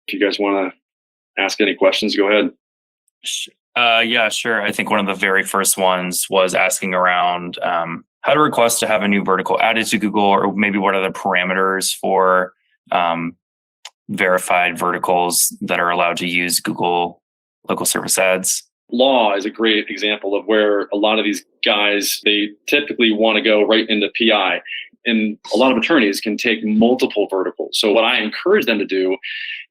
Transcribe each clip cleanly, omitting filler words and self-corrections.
If you guys want to ask any questions, go ahead. Yeah, sure. I think one of the very first ones was asking around how to request to have a new vertical added to Google, or maybe what are the parameters for verified verticals that are allowed to use Google local service ads. Law is a great example of where a lot of these guys, they typically want to go right into PI. And a lot of attorneys can take multiple verticals. So what I encourage them to do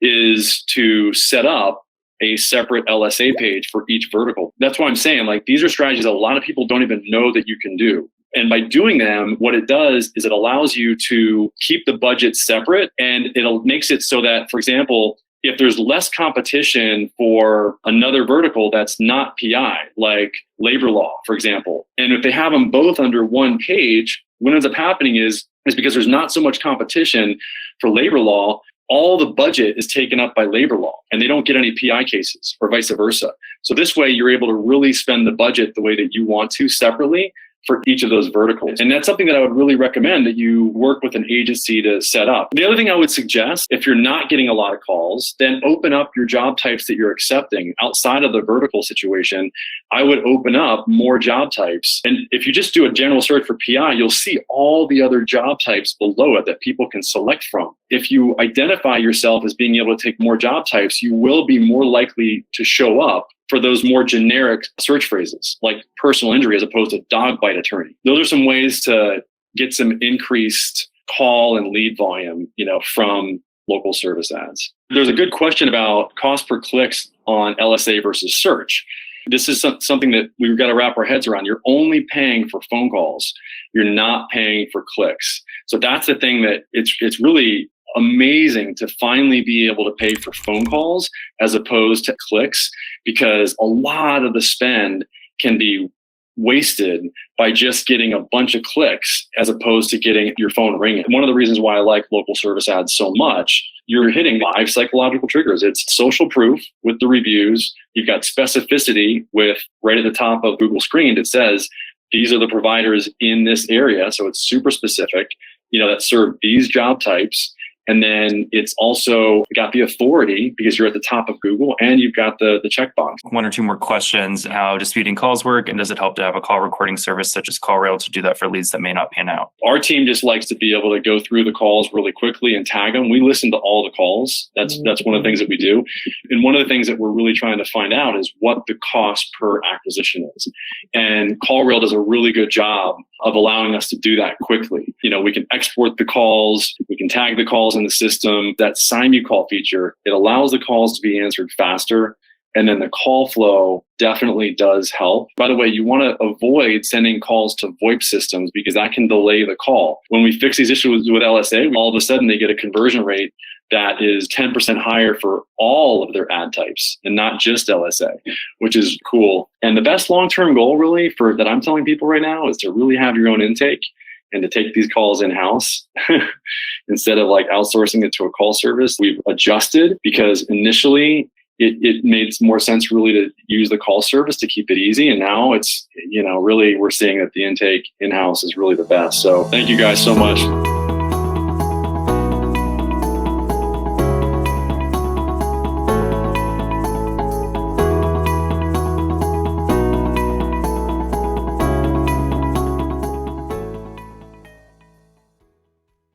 is to set up a separate LSA page for each vertical. That's why I'm saying, like, these are strategies that a lot of people don't even know that you can do. And by doing them, what it does is it allows you to keep the budget separate, and it makes it so that, for example, if there's less competition for another vertical that's not PI, like labor law, for example, and if they have them both under one page, what ends up happening is because there's not so much competition for labor law, all the budget is taken up by labor law and they don't get any PI cases, or vice versa. So this way you're able to really spend the budget the way that you want to separately for each of those verticals. And that's something that I would really recommend that you work with an agency to set up. The other thing I would suggest, if you're not getting a lot of calls, then open up your job types that you're accepting outside of the vertical situation. I would open up more job types. And if you just do a general search for PI, you'll see all the other job types below it that people can select from. If you identify yourself as being able to take more job types, you will be more likely to show up for those more generic search phrases like personal injury as opposed to dog bite attorney. Those are some ways to get some increased call and lead volume, from local service ads. There's a good question about cost per clicks on LSA versus search. This is something that we've got to wrap our heads around. You're only paying for phone calls. You're not paying for clicks. So that's the thing that it's really amazing to finally be able to pay for phone calls as opposed to clicks, because a lot of the spend can be wasted by just getting a bunch of clicks as opposed to getting your phone ringing. One of the reasons why I like local service ads so much, you're hitting 5 psychological triggers. It's social proof with the reviews. You've got specificity with right at the top of Google screen. It says, these are the providers in this area. So it's super specific, that serve these job types. And then it's also got the authority because you're at the top of Google, and you've got the checkbox. 1 or 2 more questions. How disputing calls work, and does it help to have a call recording service such as callrail to do that for leads that may not pan out? Our team just likes to be able to go through the calls really quickly and tag them. We listen to all the calls. That's one of the things that we do. And one of the things that we're really trying to find out is what the cost per acquisition is. And callrail does a really good job of allowing us to do that quickly. We can export the calls, we can tag the calls in the system. That sign you call feature, it allows the calls to be answered faster. And then the call flow definitely does help. By the way, you want to avoid sending calls to VoIP systems because that can delay the call. When we fix these issues with LSA, all of a sudden they get a conversion rate that is 10% higher for all of their ad types and not just LSA, which is cool. And the best long-term goal really that I'm telling people right now is to really have your own intake and to take these calls in-house instead of like outsourcing it to a call service. We've adjusted because initially it made more sense really to use the call service to keep it easy. And now it's, really, we're seeing that the intake in-house is really the best. So thank you guys so much.